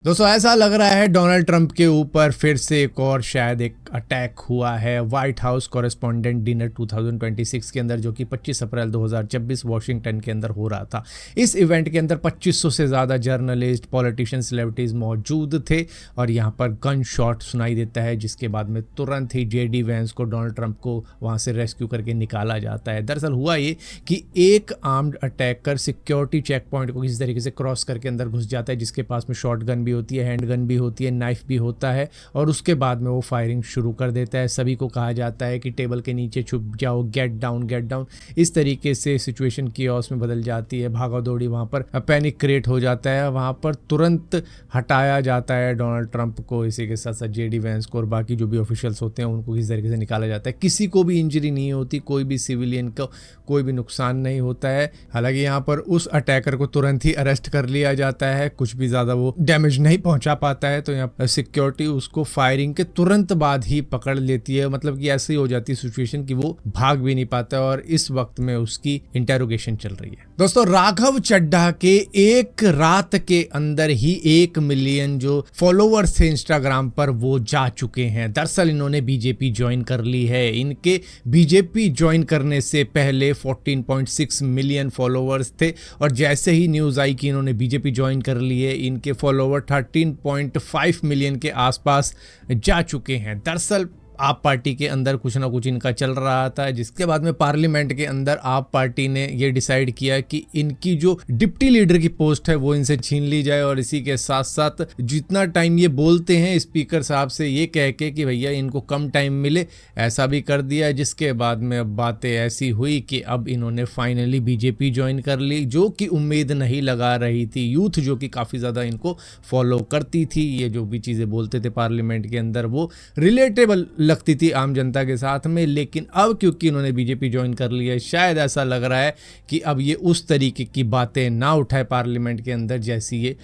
दोस्तों ऐसा लग रहा है डोनाल्ड ट्रंप के ऊपर फिर से एक और शायद एक अटैक हुआ है। व्हाइट हाउस कॉरेस्पॉन्डेंट डिनर 2026 के अंदर जो कि 25 अप्रैल 2026 वॉशिंगटन के अंदर हो रहा था। इस इवेंट के अंदर 2500 से ज़्यादा जर्नलिस्ट, पॉलिटिशियन, सेलिब्रिटीज़ मौजूद थे और यहाँ पर गन शॉट सुनाई देता है, जिसके बाद में तुरंत ही JD वैंस को, डोनाल्ड ट्रंप को वहाँ से रेस्क्यू करके निकाला जाता है। दरअसल हुआ ये कि एक armed attacker security checkpoint को किसी तरीके से क्रॉस करके अंदर घुस जाता है, जिसके पास में शॉट गन भी होती है, हैंड गन भी होती है, नाइफ भी होता है और उसके बाद में वो फायरिंग शुरू कर देता है। सभी को कहा जाता है कि टेबल के नीचे छुप जाओ, गेट डाउन गेट डाउन। इस तरीके से सिचुएशन कियोस में बदल जाती है, भागा दौड़ी, वहाँ पर पैनिक क्रिएट हो जाता है। वहाँ पर तुरंत हटाया जाता है डोनाल्ड ट्रंप को, इसी के साथ साथ JD वैंस को और बाकी जो भी ऑफिशियल्स होते हैं उनको किसी तरीके से निकाला जाता है। किसी को भी इंजरी नहीं होती, कोई भी सिविलियन को कोई भी नुकसान नहीं होता है। हालांकि यहाँ पर उस अटैकर को तुरंत ही अरेस्ट कर लिया जाता है, कुछ भी ज़्यादा वो डैमेज नहीं पहुंचा पाता है। तो यहाँ सिक्योरिटी उसको फायरिंग के तुरंत बाद ही पकड़ लेती है, मतलब कि ऐसी हो जाती है सिचुएशन कि वो भाग भी नहीं पाता और इस वक्त में उसकी इंटेरोगेशन चल रही है। दोस्तों राघव चड्ढा के एक रात के अंदर ही 1 मिलियन जो फॉलोअर्स थे इंस्टाग्राम पर वो जा चुके हैं। दरअसल इन्होंने बीजेपी ज्वाइन कर ली है। इनके बीजेपी ज्वाइन करने से पहले 14.6 मिलियन फॉलोअर्स थे और जैसे ही न्यूज़ आई कि इन्होंने बीजेपी ज्वाइन कर ली है, इनके फॉलोअर 13.5 मिलियन के आसपास जा चुके हैं। दरअसल आप पार्टी के अंदर कुछ ना कुछ इनका चल रहा था, जिसके बाद में पार्लियामेंट के अंदर आप पार्टी ने ये डिसाइड किया कि इनकी जो डिप्टी लीडर की पोस्ट है वो इनसे छीन ली जाए और इसी के साथ साथ जितना टाइम ये बोलते हैं स्पीकर साहब से ये कह के कि भैया इनको कम टाइम मिले, ऐसा भी कर दिया। जिसके बाद में अब बातें ऐसी हुई कि अब इन्होंने फाइनली बीजेपी ज्वाइन कर ली, जो कि उम्मीद नहीं लगा रही थी। यूथ जो कि काफ़ी ज़्यादा इनको फॉलो करती थी, ये जो भी चीज़ें बोलते थे पार्लियामेंट के अंदर वो रिलेटेबल लगती थी आम जनता के साथ में। लेकिन अब क्योंकि इन्होंने बीजेपी ज्वाइन कर लिया है, शायद ऐसा लग रहा है कि अब ये उस तरीके की बातें ना उठाए पार्लियामेंट के अंदर जैसी ये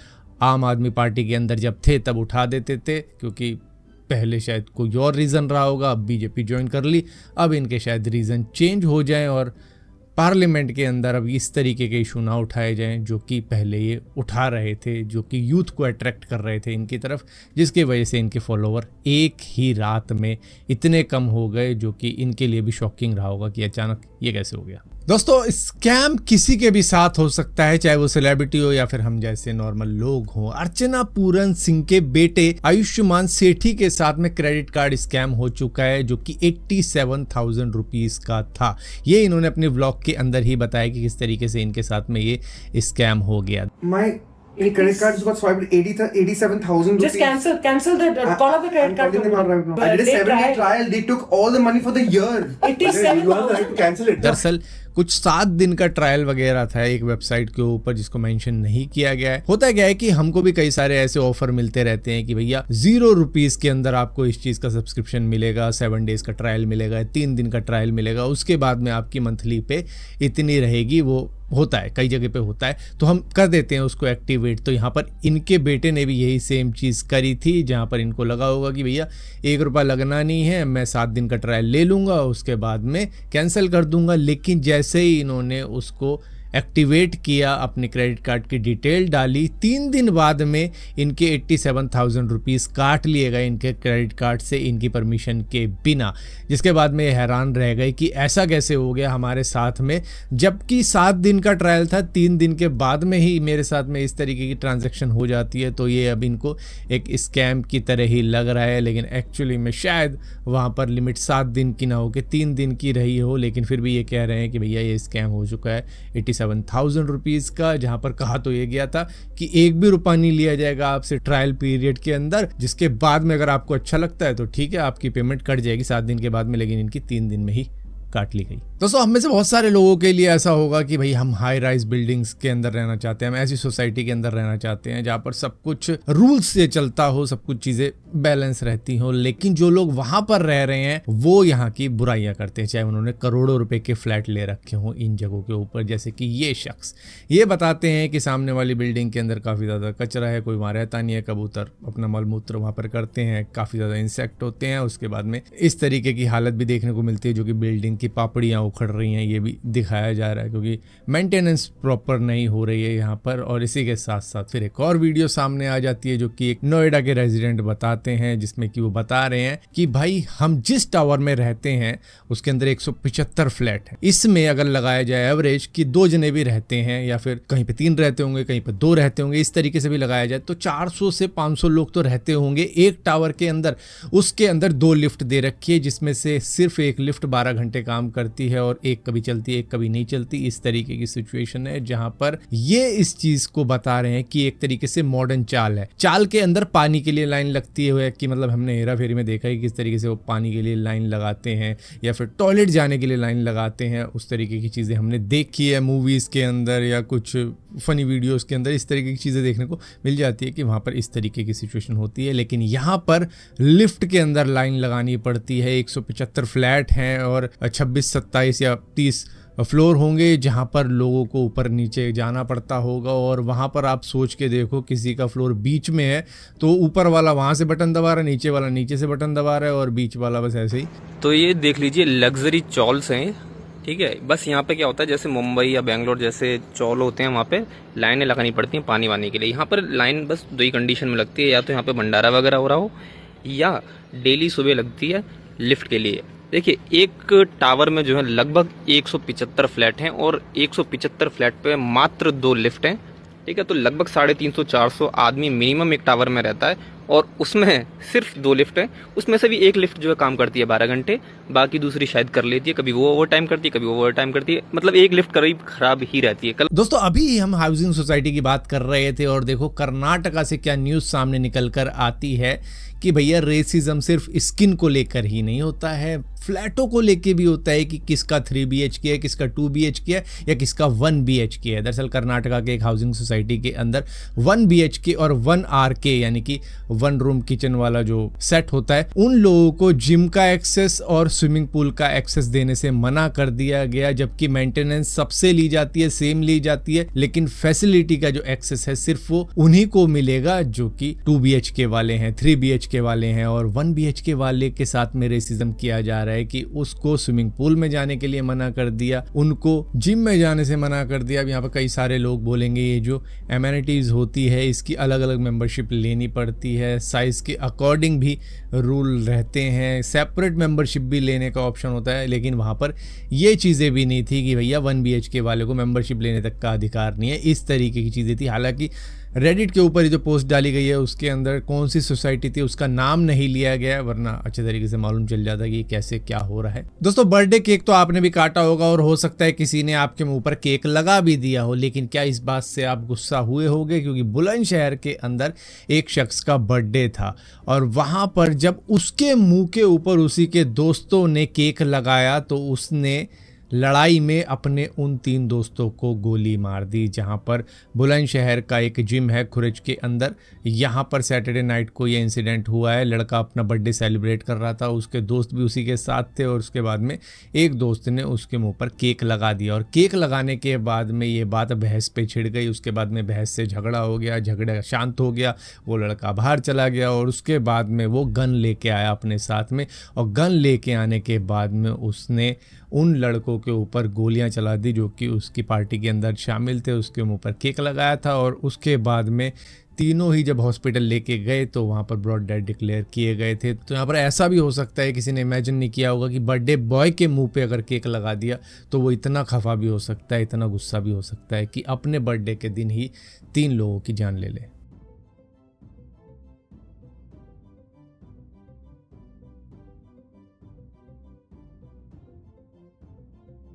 आम आदमी पार्टी के अंदर जब थे तब उठा देते थे, क्योंकि पहले शायद कोई और रीज़न रहा होगा। अब बीजेपी ज्वाइन कर ली, अब इनके शायद रीज़न चेंज हो जाए और पार्लियामेंट के अंदर अब इस तरीके के इशू ना उठाए जाएं जो कि पहले ये उठा रहे थे, जो कि यूथ को अट्रैक्ट कर रहे थे इनकी तरफ, जिसकी वजह से इनके फॉलोवर एक ही रात में इतने कम हो गए, जो कि इनके लिए भी शॉकिंग रहा होगा कि अचानक ये कैसे हो गया। दोस्तों स्कैम किसी के भी साथ हो सकता है, चाहे वो सेलिब्रिटी हो या फिर हम जैसे नॉर्मल लोग हों। अर्चना पूरन सिंह के बेटे आयुष्मान सेठी के साथ में क्रेडिट कार्ड स्कैम हो चुका है, जो कि 87,000 रुपीज का था। ये इन्होंने अपने व्लॉग के अंदर ही बताया कि किस तरीके से इनके साथ में ये स्कैम हो गया। My credit card got swiped 87,000 rupees. Just cancel that. Call up the credit card company. I did a 7-day trial. They took all the money for the year. 87,000. Cancel it. दरअसल कुछ 7 दिन का trial वगैरह था एक website के ऊपर, जिसको मेंशन नहीं किया गया है। होता क्या है कि हमको भी कई सारे ऐसे ऑफर मिलते रहते हैं कि भैया 0 रुपीज के अंदर आपको इस चीज का सब्सक्रिप्शन मिलेगा, 7 डेज का ट्रायल मिलेगा, 3 दिन का ट्रायल मिलेगा, उसके बाद में आपकी मंथली पे इतनी रहेगी। वो होता है, कई जगह पे होता है, तो हम कर देते हैं उसको एक्टिवेट। तो यहाँ पर इनके बेटे ने भी यही सेम चीज़ करी थी, जहाँ पर इनको लगा होगा कि भैया 1 रुपया लगना नहीं है, मैं 7 दिन का ट्रायल ले लूँगा, उसके बाद में कैंसिल कर दूंगा। लेकिन जैसे ही इन्होंने उसको एक्टिवेट किया, अपने क्रेडिट कार्ड की डिटेल डाली, 3 दिन बाद में इनके 87,000 रुपीज़ काट लिए गए इनके क्रेडिट कार्ड से, इनकी परमिशन के बिना। जिसके बाद में हैरान रह गए कि ऐसा कैसे हो गया हमारे साथ में, जबकि 7 दिन का ट्रायल था, 3 दिन के बाद में ही मेरे साथ में इस तरीके की ट्रांजैक्शन हो जाती है। तो ये अब इनको एक स्कैम की तरह ही लग रहा है, लेकिन एक्चुअली में शायद वहाँ पर लिमिट 7 दिन की ना हो के 3 दिन की रही हो। लेकिन फिर भी ये कह रहे हैं कि भैया ये स्कैम हो चुका है 87,000 रुपीज़ का, जहाँ पर कहा तो ये गया था कि 1 भी रुपया नहीं लिया जाएगा आपसे ट्रायल पीरियड के अंदर, जिसके बाद में अगर आपको अच्छा लगता है तो ठीक है, आपकी पेमेंट कट जाएगी 7 दिन के बाद में, लेकिन इनकी 3 दिन में ही काट ली गई। दोस्तों हम में से बहुत सारे लोगों के लिए ऐसा होगा कि भाई हम हाई राइज बिल्डिंग्स के अंदर रहना चाहते हैं, हम ऐसी सोसाइटी के अंदर रहना चाहते हैं जहाँ पर सब कुछ रूल्स से चलता हो, सब कुछ चीज़ें बैलेंस रहती हो, लेकिन जो लोग वहां पर रह रहे हैं वो यहाँ की बुराइयां करते हैं, चाहे उन्होंने करोड़ों रुपए के फ्लैट ले रखे हों इन जगहों के ऊपर। जैसे कि ये शख्स ये बताते हैं कि सामने वाली बिल्डिंग के अंदर काफ़ी ज़्यादा कचरा है, कोई वहाँ रहता नहीं है, कबूतर अपना मलमूत्र वहाँ पर करते हैं, काफ़ी ज़्यादा इंसेक्ट होते हैं। उसके बाद में इस तरीके की हालत भी देखने को मिलती है, जो कि बिल्डिंग की पापड़ियाँ उखड़ रही हैं, ये भी दिखाया जा रहा है क्योंकि मेंटेनेंस प्रॉपर नहीं हो रही है यहाँ पर। और इसी के साथ साथ फिर एक और वीडियो सामने आ जाती है जो कि एक नोएडा के रेजिडेंट बताते हैं, जिसमें कि वो बता रहे हैं कि भाई हम जिस टावर में रहते हैं उसके अंदर 175 फ्लैट है, इसमें अगर लगाया जाए एवरेज कि 2 जने भी रहते हैं या फिर कहीं पे 3 रहते होंगे, कहीं पे 2 रहते होंगे, इस तरीके से भी लगाया जाए तो 400 से 500 लोग तो रहते होंगे एक टावर के अंदर। उसके अंदर 2 लिफ्ट दे रखी है, जिसमें से सिर्फ एक लिफ्ट 12 घंटे काम करती है और एक कभी चलती है, एक कभी नहीं चलती। इस तरीके की सिचुएशन है जहां पर ये इस चीज को बता रहे हैं कि एक तरीके से मॉडर्न चाल है। चाल के अंदर पानी के लिए लाइन लगती है कि मतलब हमने हेरा फेरी में देखा है किस तरीके से वो पानी के लिए लाइन लगाते हैं या फिर टॉयलेट जाने के लिए लाइन लगाते हैं। उस तरीके की चीज़ें हमने देखी है मूवीज़ के अंदर या कुछ फनी वीडियोस के अंदर, इस तरीके की चीज़ें देखने को मिल जाती है कि वहाँ पर इस तरीके की सिचुएशन होती है। लेकिन यहाँ पर लिफ्ट के अंदर लाइन लगानी पड़ती है। 175 फ्लैट हैं और 26, 27 या 30 फ्लोर होंगे जहाँ पर लोगों को ऊपर नीचे जाना पड़ता होगा। और वहाँ पर आप सोच के देखो, किसी का फ्लोर बीच में है तो ऊपर वाला वहाँ से बटन दबा रहा है, नीचे वाला नीचे से बटन दबा रहा है और बीच वाला बस ऐसे ही। तो ये देख लीजिए लग्जरी चॉल्स हैं, ठीक है। बस यहाँ पे क्या होता है, जैसे मुंबई या बेंगलोर जैसे चौल होते हैं, वहाँ पे लाइनें लगानी पड़ती हैं पानी वानी के लिए। यहाँ पर लाइन बस 2 ही कंडीशन में लगती है, या तो यहाँ पे भंडारा वगैरह हो रहा हो या डेली सुबह लगती है लिफ्ट के लिए। देखिए एक टावर में जो है लगभग 175 फ्लैट हैं और 175 फ्लैट पे मात्र 2 लिफ्ट हैं, ठीक है। तो लगभग 350-400 आदमी मिनिमम एक टावर में रहता है और उसमें सिर्फ 2 लिफ्ट हैं। उसमें से भी एक लिफ्ट जो है काम करती है 12 घंटे, बाकी दूसरी शायद कर लेती है, कभी वो ओवर टाइम करती है, कभी वो ओवर टाइम करती है, मतलब एक लिफ्ट करीब खराब ही रहती है। कल दोस्तों अभी हम हाउसिंग सोसाइटी की बात कर रहे थे और देखो कर्नाटका से क्या न्यूज़ सामने निकल कर आती है कि भैया रेसिज्म सिर्फ स्किन को लेकर ही नहीं होता है, फ्लैटों को लेके भी होता है कि किसका 3 BHK है, किसका 2 BHK है या किसका 1 BHK है। दरअसल कर्नाटका के एक हाउसिंग सोसाइटी के अंदर 1 BHK और 1 RK यानी कि 1 रूम किचन वाला जो सेट होता है, उन लोगों को जिम का एक्सेस और स्विमिंग पूल का एक्सेस देने से मना कर दिया गया, जबकि मेंटेनेंस सबसे ली जाती है, सेम ली जाती है, लेकिन फैसिलिटी का जो एक्सेस है सिर्फ वो उन्हीं को मिलेगा जो कि 2 BHK वाले हैं, 3 BHK वाले हैं। और 1 BHK वाले के साथ में रेसिज्म किया जा रहा है कि उसको स्विमिंग पूल में जाने के लिए मना कर दिया, उनको जिम में जाने से मना कर दिया। अब यहाँ पर कई सारे लोग बोलेंगे ये जो एमेनिटीज होती है इसकी अलग अलग मेंबरशिप लेनी पड़ती है, साइज के अकॉर्डिंग भी रूल रहते हैं, सेपरेट मेंबरशिप भी लेने का ऑप्शन होता है। लेकिन वहाँ पर ये चीज़ें भी नहीं थी कि भैया 1 BHK वाले को मेंबरशिप लेने तक का अधिकार नहीं है, इस तरीके की चीज़ें थी। हालांकि रेडिट के ऊपर ये जो पोस्ट डाली गई है उसके अंदर कौन सी सोसाइटी थी उसका नाम नहीं लिया गया, वरना अच्छे तरीके से मालूम चल जाता कि कैसे क्या हो रहा है। दोस्तों बर्थडे केक तो आपने भी काटा होगा और हो सकता है किसी ने आपके मुंह पर केक लगा भी दिया हो, लेकिन क्या इस बात से आप गुस्सा हुए होंगे? क्योंकि बुलंदशहर के अंदर एक शख्स का बर्थडे था और वहां पर जब उसके मुंह के ऊपर उसी के दोस्तों ने केक लगाया तो उसने लड़ाई में अपने उन 3 दोस्तों को गोली मार दी। जहां पर बुलंदशहर का एक जिम है खुरज के अंदर, यहां पर सैटरडे नाइट को ये इंसिडेंट हुआ है। लड़का अपना बर्थडे सेलिब्रेट कर रहा था, उसके दोस्त भी उसी के साथ थे और उसके बाद में एक दोस्त ने उसके मुंह पर केक लगा दिया और केक लगाने के बाद में ये बात बहस पे छिड़ गई। उसके बाद में बहस से झगड़ा हो गया, झगड़ा शांत हो गया, वो लड़का बाहर चला गया और उसके बाद में वो गन लेके आया अपने साथ में और गन लेके आने के बाद में उसने उन लड़कों के ऊपर गोलियां चला दी जो कि उसकी पार्टी के अंदर शामिल थे। उसके मुंह पर केक लगाया था और उसके बाद में तीनों ही जब हॉस्पिटल लेके गए तो वहाँ पर ब्रॉड डेड डिक्लेयर किए गए थे। तो यहाँ पर ऐसा भी हो सकता है, किसी ने इमेजिन नहीं किया होगा कि बर्थडे बॉय के मुंह पे अगर केक लगा दिया तो वो इतना खफा भी हो सकता है, इतना गुस्सा भी हो सकता है कि अपने बर्थडे के दिन ही 3 लोगों की जान ले ले।